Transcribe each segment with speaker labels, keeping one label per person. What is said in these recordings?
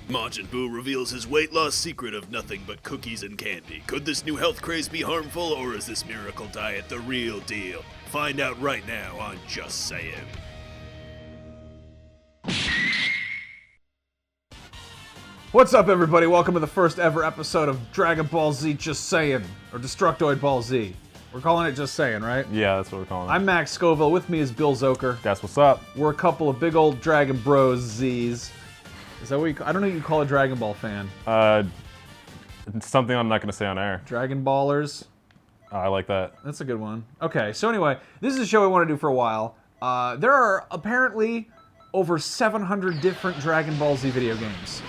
Speaker 1: Majin Buu reveals his weight loss secret of nothing but cookies and candy. Could this new health craze be harmful, or is this miracle diet the real deal? Find out right now on Just Saiyan.
Speaker 2: What's up, everybody? Welcome to the first ever episode of Dragon Ball Z Just Saiyan, or Destructoid Ball Z. We're calling it Just Saiyan, right?
Speaker 3: Yeah, that's what we're calling it.
Speaker 2: I'm Max Scoville. With me is Bill Zoker.
Speaker 3: That's what's up.
Speaker 2: We're a couple of big old Dragon Bros Z's. Is that what I don't know what you call a Dragon Ball fan.
Speaker 3: It's something I'm not going to say on air.
Speaker 2: Dragon Ballers.
Speaker 3: Oh, I like that.
Speaker 2: That's a good one. Okay, so anyway, this is a show we want to do for a while. There are apparently over 700 different Dragon Ball Z video games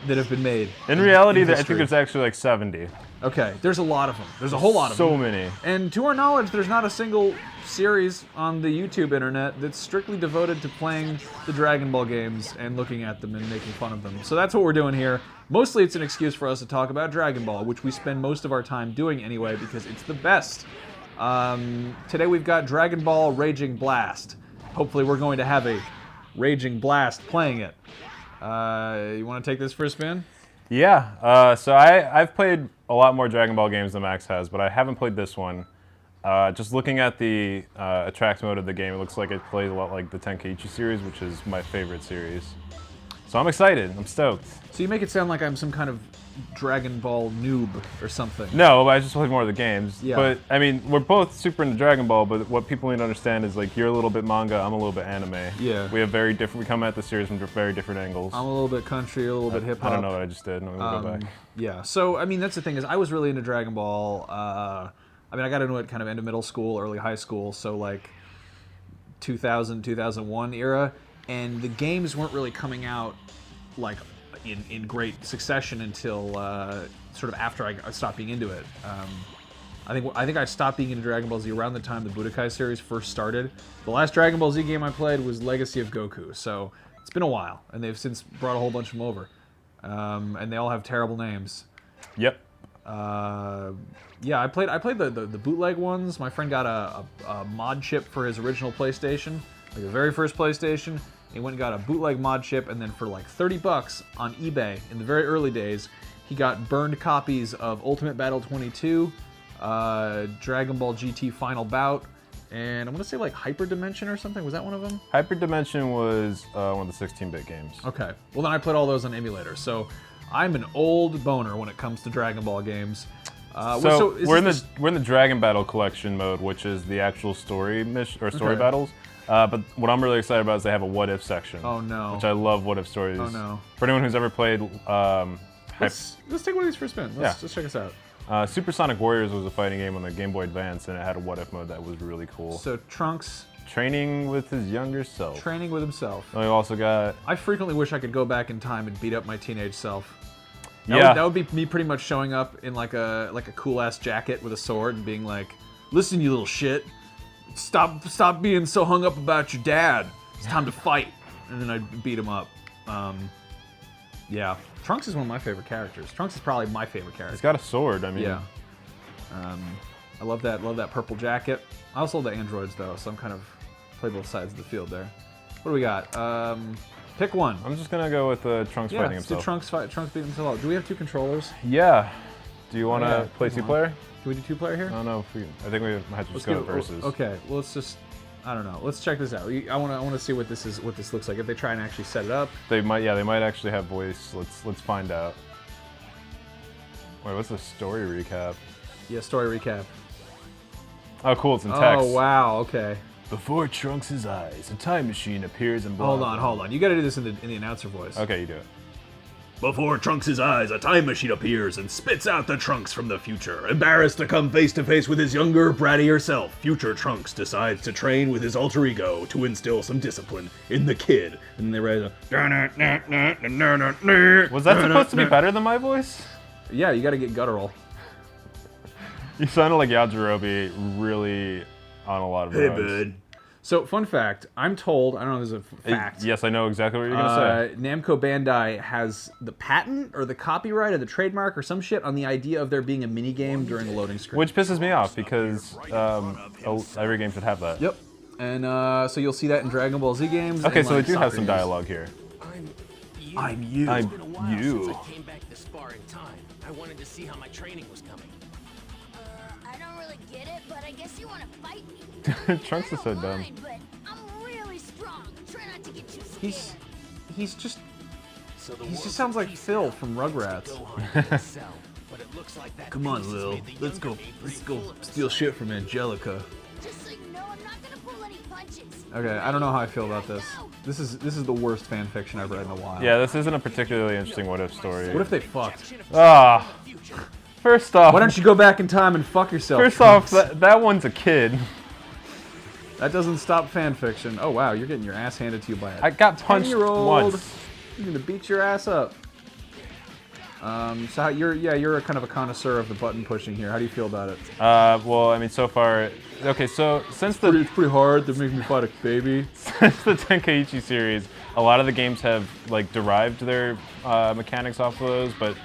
Speaker 2: that have been made.
Speaker 3: In reality, I think there's actually like 70.
Speaker 2: Okay, there's a lot of them. There's a whole lot of them.
Speaker 3: So many.
Speaker 2: And to our knowledge, there's not a single series on the YouTube internet that's strictly devoted to playing the Dragon Ball games and looking at them and making fun of them. So that's what we're doing here. Mostly it's an excuse for us to talk about Dragon Ball, which we spend most of our time doing anyway because it's the best. Today we've got Dragon Ball Raging Blast. Hopefully we're going to have a Raging Blast playing it. You want to take this for a spin?
Speaker 3: Yeah, so I've played a lot more Dragon Ball games than Max has, but I haven't played this one. Just looking at the attract mode of the game, it looks like it plays a lot like the Tenkaichi series, which is my favorite series. So I'm excited. I'm stoked.
Speaker 2: So you make it sound like I'm some kind of Dragon Ball noob or something.
Speaker 3: No, but I just played more of the games.
Speaker 2: Yeah.
Speaker 3: But, I mean, we're both super into Dragon Ball, but what people need to understand is, like, you're a little bit manga, I'm a little bit anime.
Speaker 2: Yeah.
Speaker 3: We come at the series from very different angles.
Speaker 2: I'm a little bit country, a little bit hip-hop.
Speaker 3: I don't know what I just did. I'm going to go back.
Speaker 2: Yeah, so, I mean, that's the thing is I was really into Dragon Ball. I mean, I got into it kind of end of middle school, early high school, so, like, 2000, 2001 era, and the games weren't really coming out, like, in great succession until sort of after I stopped being into it. I think I stopped being into Dragon Ball Z around the time the Budokai series first started. The last Dragon Ball Z game I played was Legacy of Goku, so it's been a while, and they've since brought a whole bunch of them over. And they all have terrible names.
Speaker 3: Yep.
Speaker 2: Yeah, I played the bootleg ones. My friend got a mod chip for his original PlayStation, like the very first PlayStation. He went and got a bootleg mod chip, and then for like $30 on eBay in the very early days, he got burned copies of Ultimate Battle 22, Dragon Ball GT Final Bout, and I'm gonna say like Hyper Dimension or something. Was that one of them?
Speaker 3: Hyper Dimension was one of the 16-bit games.
Speaker 2: Okay. Well, then I played all those on emulator. So I'm an old boner when it comes to Dragon Ball games.
Speaker 3: We're in the Dragon Battle collection mode, which is the actual story battles. But what I'm really excited about is they have a what if section.
Speaker 2: Oh no!
Speaker 3: Which I love what if stories.
Speaker 2: Oh no!
Speaker 3: For anyone who's ever played,
Speaker 2: let's take one of these for a spin. Let's check this out.
Speaker 3: Super Sonic Warriors was a fighting game on the Game Boy Advance, and it had a what if mode that was really cool.
Speaker 2: So Trunks
Speaker 3: training with his younger self.
Speaker 2: Training with himself.
Speaker 3: And we also got.
Speaker 2: I frequently wish I could go back in time and beat up my teenage self. That would be me pretty much showing up in like a cool ass jacket with a sword and being like, "Listen, you little shit. Stop being so hung up about your dad. It's time to fight." And then I'd beat him up. Yeah. Trunks is one of my favorite characters. Trunks is probably my favorite character.
Speaker 3: He's got a sword, I mean.
Speaker 2: Yeah. I love that purple jacket. I also love the androids though, so I'm kind of play both sides of the field there. What do we got? Pick one.
Speaker 3: I'm just gonna go with Trunks fighting himself.
Speaker 2: Trunks beating himself. Do we have two controllers?
Speaker 3: Yeah. Do you want to play two-player?
Speaker 2: Can we do two-player here?
Speaker 3: I don't know. I think we have to just go versus.
Speaker 2: Okay, well, let's just. I don't know. Let's check this out. I want to see what this looks like. If they try and actually set it up.
Speaker 3: They might. Yeah, they might actually have voice. Let's find out. Wait, what's the story recap?
Speaker 2: Yeah, story recap.
Speaker 3: Oh, cool. It's in text.
Speaker 2: Oh wow. Okay.
Speaker 3: Before Trunks' eyes, a time machine appears and.
Speaker 2: Hold on. You got to do this in the announcer voice.
Speaker 3: Okay, you do it.
Speaker 1: Before Trunks' eyes, a time machine appears and spits out the Trunks from the future. Embarrassed to come face to face with his younger, brattier self, future Trunks decides to train with his alter ego to instill some discipline in the kid. And they write
Speaker 3: Was that supposed to be better than my voice?
Speaker 2: Yeah, you got to get guttural.
Speaker 3: You sounded like Yajirobe really on a lot of drugs.
Speaker 1: Hey, bud.
Speaker 2: So, fun fact, I'm told, I don't know if this is a fact.
Speaker 3: Yes, I know exactly what you're going to say.
Speaker 2: Namco Bandai has the patent or the copyright or the trademark or some shit on the idea of there being a mini game during a loading screen.
Speaker 3: Which pisses me off because every game should have that.
Speaker 2: Yep. And so you'll see that in Dragon Ball Z games.
Speaker 3: Okay,
Speaker 2: and,
Speaker 3: so they
Speaker 2: like,
Speaker 3: do have
Speaker 2: soccer
Speaker 3: some
Speaker 2: games.
Speaker 3: dialogue here.
Speaker 2: I'm you.
Speaker 3: I'm
Speaker 4: It's been a while
Speaker 3: you.
Speaker 4: since I came back to spar in time. I wanted to see how my training was coming.
Speaker 5: I don't really get it, but I guess you want to fight me.
Speaker 3: Trunks is so dumb.
Speaker 5: But I'm really strong. Try not to get too scared.
Speaker 2: He's just.
Speaker 4: So the
Speaker 2: He just
Speaker 4: world's
Speaker 2: sounds
Speaker 4: a
Speaker 2: like
Speaker 4: piece
Speaker 2: Phil
Speaker 4: now.
Speaker 2: from Rugrats.
Speaker 4: Gohan in his cell, but it looks like that
Speaker 1: Come on,
Speaker 4: piece has
Speaker 1: Lil.
Speaker 4: made the
Speaker 1: Let's
Speaker 4: younger
Speaker 1: go.
Speaker 4: me
Speaker 1: Let's
Speaker 4: pretty
Speaker 1: go
Speaker 4: full of
Speaker 1: steal
Speaker 4: himself.
Speaker 1: shit from Angelica.
Speaker 5: Just so you know, I'm not gonna pull any punches.
Speaker 2: Okay, I don't know how I feel about this. This is the worst fan fiction I've read in a while.
Speaker 3: Yeah, this isn't a particularly interesting what if story.
Speaker 2: What if they fucked?
Speaker 3: Ah. First off,
Speaker 2: Why don't you go back in time and fuck yourself?
Speaker 3: First off,
Speaker 2: Trunks?
Speaker 3: that one's a kid.
Speaker 2: That doesn't stop fan fiction. Oh wow, you're getting your ass handed to you by a
Speaker 3: I got punched
Speaker 2: 10-year-old.
Speaker 3: once.
Speaker 2: You're gonna beat your ass up. So how, you're a kind of a connoisseur of the button pushing here. How do you feel about it?
Speaker 3: Well, I mean, so far, okay. So since the
Speaker 2: It's pretty hard. They're making me fight a baby.
Speaker 3: since the Tenkaichi series, a lot of the games have like derived their mechanics off of those, but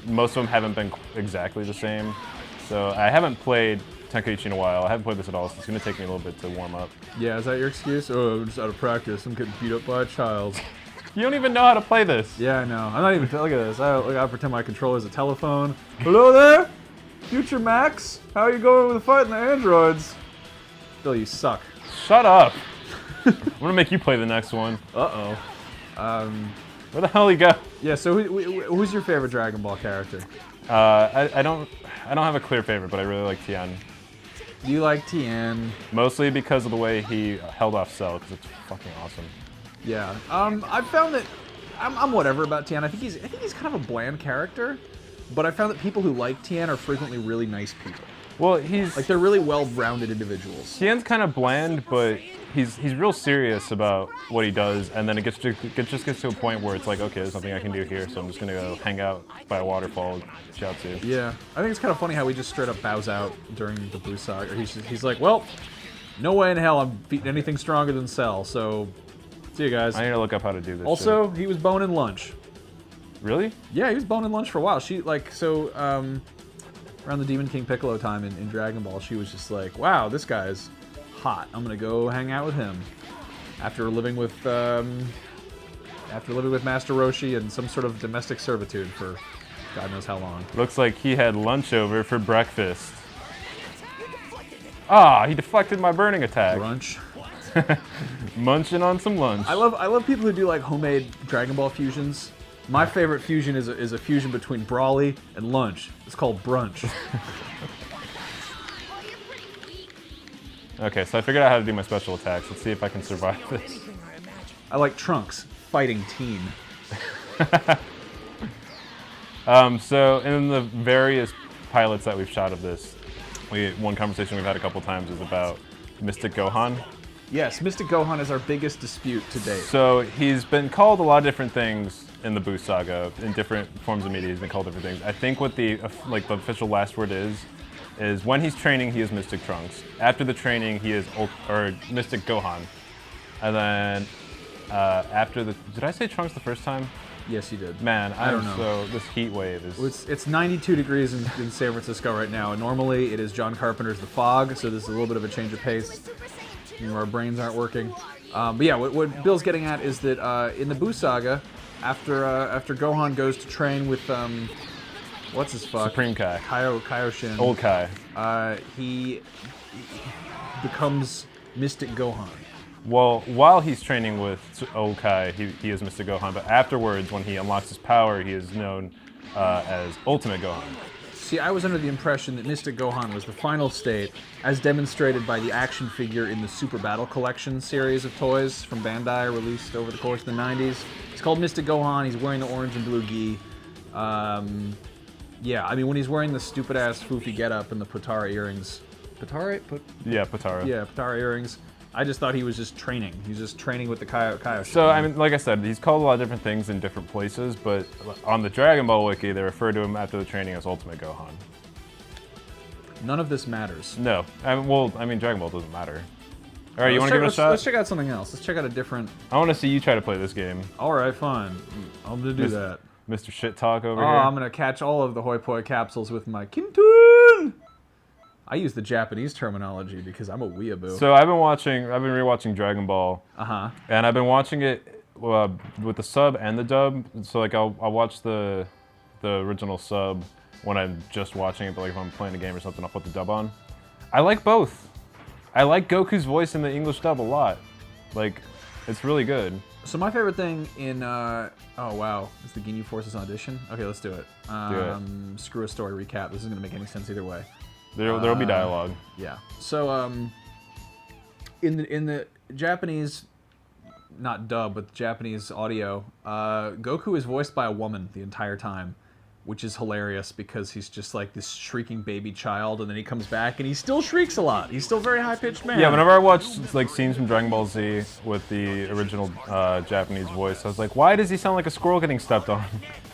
Speaker 3: most of them haven't been exactly the same. So I haven't played Tenkaichi in a while. I haven't played this at all, so it's gonna take me a little bit to warm up.
Speaker 2: Yeah, is that your excuse? Oh, I'm just out of practice. I'm getting beat up by a child.
Speaker 3: You don't even know how to play this.
Speaker 2: Yeah, I know. I'm not even. Look at this. I pretend my controller's a telephone. Hello there, Future Max. How are you going with the fight in the androids? Bill, you suck.
Speaker 3: Shut up. I'm gonna make you play the next one.
Speaker 2: Uh oh.
Speaker 3: Where the hell he go?
Speaker 2: Yeah. So who's your favorite Dragon Ball character?
Speaker 3: I don't have a clear favorite, but I really like Tien.
Speaker 2: Do you like Tien?
Speaker 3: Mostly because of the way he held off Cell, because it's fucking awesome.
Speaker 2: Yeah. I've found that I'm whatever about Tien. I think he's kind of a bland character, but I found that people who like Tien are frequently really nice people.
Speaker 3: Well, he's
Speaker 2: Like they're really well-rounded individuals.
Speaker 3: Tien's kind of bland, but he's real serious about what he does, and then it just gets to a point where it's like, okay, there's nothing I can do here, so I'm just gonna go hang out by a waterfall, Chiaotzu.
Speaker 2: Yeah, I think it's kind of funny how he just straight up bows out during the Buu Saga. He's like, well, no way in hell I'm beating anything stronger than Cell. So, see you guys.
Speaker 3: I need to look up how to do this.
Speaker 2: Also, he was boning lunch.
Speaker 3: shit. Really?
Speaker 2: Yeah, he was boning lunch for a while. Around the Demon King Piccolo time in Dragon Ball, she was just like, wow, this guy's hot. I'm gonna go hang out with him. After living with Master Roshi and some sort of domestic servitude for God knows how long.
Speaker 3: Looks like he had lunch over for breakfast. Ah, he deflected my burning attack.
Speaker 2: Brunch.
Speaker 3: Munching on some lunch.
Speaker 2: I love people who do like homemade Dragon Ball fusions. My favorite fusion is a fusion between Brawly and lunch. It's called brunch.
Speaker 5: Oh, you're pretty weak.
Speaker 3: Okay, so I figured out how to do my special attacks. Let's see if I can survive this.
Speaker 4: Anything I imagined.
Speaker 2: I like Trunks fighting Teen.
Speaker 3: So in the various pilots that we've shot of this, one conversation we've had a couple times is about Mystic Gohan.
Speaker 2: Yes, Mystic Gohan is our biggest dispute to date.
Speaker 3: So he's been called a lot of different things in the Buu Saga, in different forms of media. He's been called different things. I think what the official last word is when he's training, he is Mystic Trunks. After the training, he is Mystic Gohan. And then after the, did I say Trunks the first time?
Speaker 2: Yes, you did.
Speaker 3: Man,
Speaker 2: I don't know.
Speaker 3: so this heat wave is.
Speaker 2: It's 92 degrees in San Francisco right now, and normally it is John Carpenter's The Fog, so this is a little bit of a change of pace.
Speaker 5: Super Saiyan 2.
Speaker 2: Our brains aren't working. But yeah, what Bill's getting at is that in the Buu Saga, after Gohan goes to train with what's his fuck?
Speaker 3: Supreme Kai.
Speaker 2: Kaioshin.
Speaker 3: Old Kai.
Speaker 2: He becomes Mystic Gohan.
Speaker 3: Well, while he's training with Old Kai, he is Mr. Gohan, but afterwards, when he unlocks his power, he is known as Ultimate Gohan.
Speaker 2: See, I was under the impression that Mystic Gohan was the final state, as demonstrated by the action figure in the Super Battle Collection series of toys from Bandai, released over the course of the 90s. It's called Mystic Gohan. He's wearing the orange and blue gi. Yeah, I mean, when he's wearing the stupid-ass foofy getup and the Potara earrings.
Speaker 3: Yeah, Potara.
Speaker 2: Yeah, Potara earrings. I just thought he was just training. He's just training with the Kaioshin.
Speaker 3: So, I mean, like I said, he's called a lot of different things in different places, but on the Dragon Ball Wiki, they refer to him after the training as Ultimate Gohan.
Speaker 2: None of this matters.
Speaker 3: No. I mean, Dragon Ball doesn't matter. All right, you want to give it a shot?
Speaker 2: Let's check out something else. Let's check out a different...
Speaker 3: I want to see you try to play this game.
Speaker 2: All right, fine. I'm going to do that.
Speaker 3: Mr. Shit Talk over
Speaker 2: Oh,
Speaker 3: here.
Speaker 2: I'm going to catch all of the Hoi Poi capsules with my Kintun! I use the Japanese terminology because I'm a weeaboo.
Speaker 3: So I've been rewatching Dragon Ball. And I've been watching it with the sub and the dub. So like I'll watch the original sub when I'm just watching it, but like if I'm playing a game or something, I'll put the dub on. I like both. I like Goku's voice in the English dub a lot. Like, it's really good.
Speaker 2: So my favorite thing in, oh wow, is the Ginyu Force's audition? Okay, let's do it. Screw a story recap. This isn't gonna make any sense either way.
Speaker 3: There'll be dialogue.
Speaker 2: Yeah. So in the Japanese, not dub, but Japanese audio, Goku is voiced by a woman the entire time, which is hilarious because he's just like this shrieking baby child, and then he comes back and he still shrieks a lot. He's still a very high-pitched man.
Speaker 3: Yeah, whenever I watch like scenes from Dragon Ball Z with the original Japanese voice, I was like, why does he sound like a squirrel getting stepped on?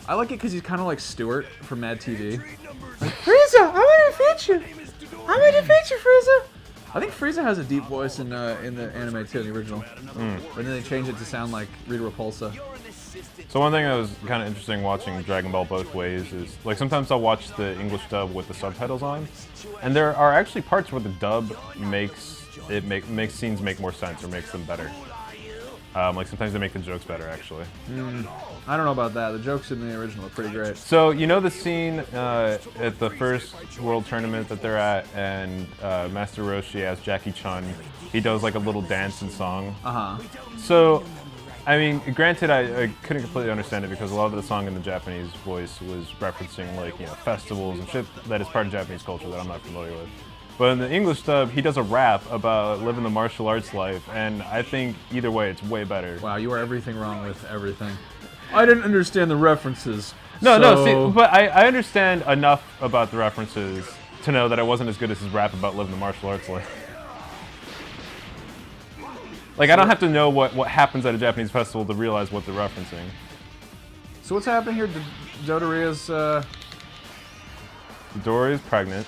Speaker 2: I like it because he's kind of like Stuart from Mad TV. Like, Frieza, I'm gonna defeat you. I'm gonna defeat you, Frieza. I think Frieza has a deep voice in the anime too, the original. And then they changed it to sound like Rita Repulsa.
Speaker 3: So one thing that was kind of interesting watching Dragon Ball both ways is, like, sometimes I'll watch the English dub with the subtitles on, and there are actually parts where the dub makes scenes make more sense or makes them better. Like sometimes they make the jokes better, actually.
Speaker 2: I don't know about that. The jokes in the original are pretty great.
Speaker 3: So you know the scene at the first World Tournament that they're at, and Master Roshi as Jackie Chun, he does like a little dance and song. So, I mean, granted, I couldn't completely understand it because a lot of the song in the Japanese voice was referencing like, you know, festivals and shit that is part of Japanese culture that I'm not familiar with. But in the English dub, he does a rap about living the martial arts life, and I think either way, it's way better.
Speaker 2: Wow, you are everything wrong with everything. I didn't understand the references.
Speaker 3: No, see, but I understand enough about the references to know that it wasn't as good as his rap about living the martial arts life. Like, I don't have to know what happens at a Japanese festival to realize what they're referencing.
Speaker 2: So what's happening here? Dodoria's,
Speaker 3: Dodoria's pregnant.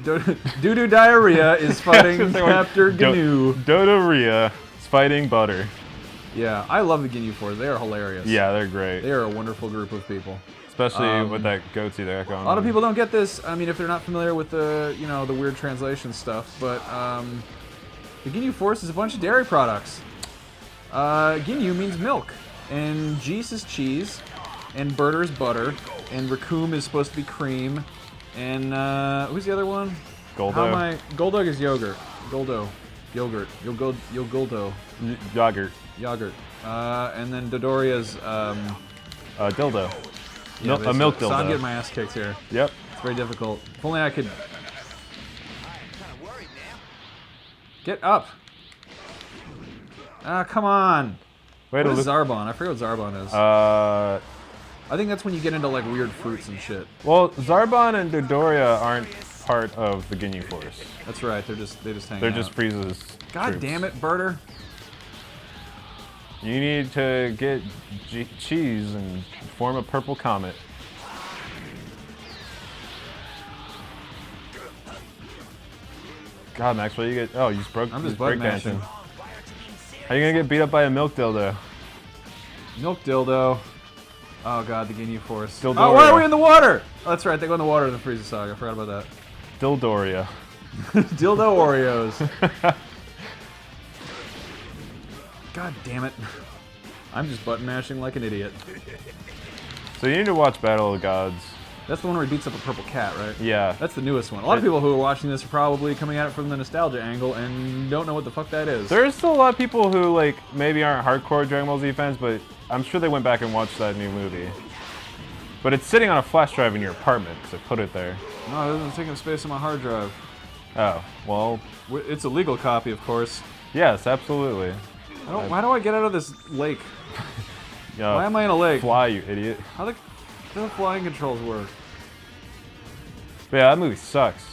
Speaker 2: Doo-doo Diarrhea is fighting Captor Gnu.
Speaker 3: Dodoria is fighting Butter.
Speaker 2: Yeah, I love the Ginyu Force. They are hilarious.
Speaker 3: Yeah, they're great.
Speaker 2: They are a wonderful group of people.
Speaker 3: Especially with that goatee they got going on.
Speaker 2: A lot of people don't get this. I mean, if they're not familiar with the, you know, the weird translation stuff, but the Ginyu Force is a bunch of dairy products. Ginyu means milk, and Geese is cheese, and Burter is butter, and Raccoon is supposed to be cream, and who's the other one?
Speaker 3: Goldo.
Speaker 2: Goldug is yogurt. Goldo. Yogurt. Yogoldo.
Speaker 3: Yogurt.
Speaker 2: Yogurt. And then Dodoria's
Speaker 3: dildo.
Speaker 2: Yeah,
Speaker 3: A milk dildo.
Speaker 2: So I'm getting my ass kicked here.
Speaker 3: Yep.
Speaker 2: It's very difficult. If only I could... Get up! Ah, come on! What is Zarbon? I forget what Zarbon is. I think that's when you get into like weird fruits and shit.
Speaker 3: Well, Zarbon and Dodoria aren't part of the Ginyu Force.
Speaker 2: That's right. They just hang out.
Speaker 3: They're just Frieza's
Speaker 2: God
Speaker 3: troops.
Speaker 2: damn it, Burter!
Speaker 3: You need to get cheese and form a purple comet. God, Max, what do you get? Oh, you just broke.
Speaker 2: I'm just
Speaker 3: break
Speaker 2: mashing.
Speaker 3: dancing. How are you gonna get beat up by a milk dildo?
Speaker 2: Milk dildo. Oh god, the Ginyu Force.
Speaker 3: Dildoria.
Speaker 2: Oh, why are we in the water? Oh, that's right. They go in the water in the Frieza Saga. I forgot about that.
Speaker 3: Dildoria.
Speaker 2: Dildo Oreos. God damn it. I'm just button mashing like an idiot.
Speaker 3: So you need to watch Battle of the Gods.
Speaker 2: That's the one where he beats up a purple cat, right?
Speaker 3: Yeah.
Speaker 2: That's the newest one. A lot of people who are watching this are probably coming at it from the nostalgia angle and don't know what the fuck that is.
Speaker 3: There's still a lot of people who like maybe aren't hardcore Dragon Ball Z fans, but I'm sure they went back and watched that new movie. But it's sitting on a flash drive in your apartment because I put it there.
Speaker 2: No, it doesn't take up space on my hard drive.
Speaker 3: Oh, well.
Speaker 2: It's a legal copy, of course.
Speaker 3: Yes, absolutely.
Speaker 2: Why do I get out of this lake? Why am I in a lake?
Speaker 3: Fly, you idiot.
Speaker 2: How the flying controls work?
Speaker 3: But yeah, that movie sucks.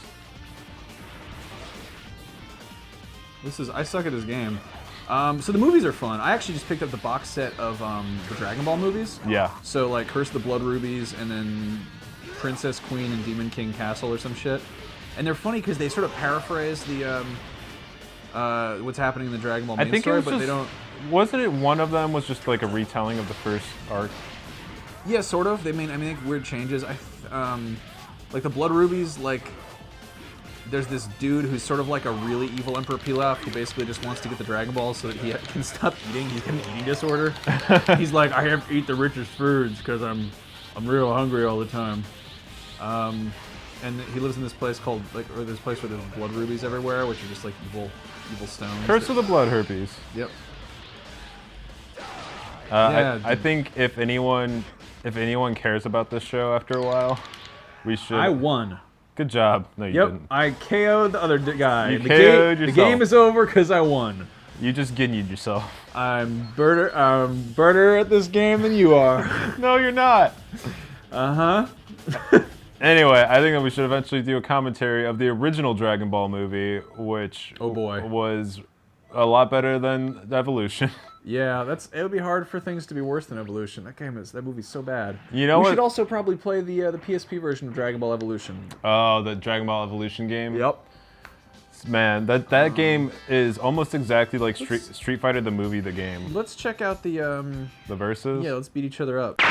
Speaker 2: I suck at this game. So the movies are fun. I actually just picked up the box set of the Dragon Ball movies.
Speaker 3: Yeah.
Speaker 2: So like Curse of the Blood Rubies and then Princess Queen and Demon King Castle or some shit. And they're funny because they sort of paraphrase the what's happening in the Dragon Ball main story, but they don't.
Speaker 3: Wasn't it one of them was just like a retelling of the first arc?
Speaker 2: Yeah, sort of. They make weird changes. Like the Blood Rubies, like there's this dude who's sort of like a really evil Emperor Pilaf who basically just wants to get the Dragon Balls so that he can stop eating. He's got an eating disorder. He's like, I have to eat the richest foods because I'm real hungry all the time. And he lives in this place called or this place where there's blood rubies everywhere, which are just like evil stones.
Speaker 3: Curse of the Blood Herpes.
Speaker 2: Yep.
Speaker 3: I think if anyone cares about this show after a while, we should.
Speaker 2: I won.
Speaker 3: Good job. No, you didn't.
Speaker 2: I KO'd the other guy.
Speaker 3: You KO'd yourself.
Speaker 2: The game is over because I won.
Speaker 3: You just guineaed yourself.
Speaker 2: I'm better at this game than you are.
Speaker 3: No, you're not.
Speaker 2: Uh-huh.
Speaker 3: Anyway, I think that we should eventually do a commentary of the original Dragon Ball movie, which was a lot better than Evolution.
Speaker 2: Yeah, it would be hard for things to be worse than Evolution. That movie's so bad.
Speaker 3: You know
Speaker 2: we
Speaker 3: what?
Speaker 2: should also probably play the PSP version of Dragon Ball Evolution.
Speaker 3: Oh, the Dragon Ball Evolution game?
Speaker 2: Yep.
Speaker 3: Man, that game is almost exactly like Street Fighter the movie, the game.
Speaker 2: Let's check out the
Speaker 3: verses?
Speaker 2: Yeah, let's beat each other up.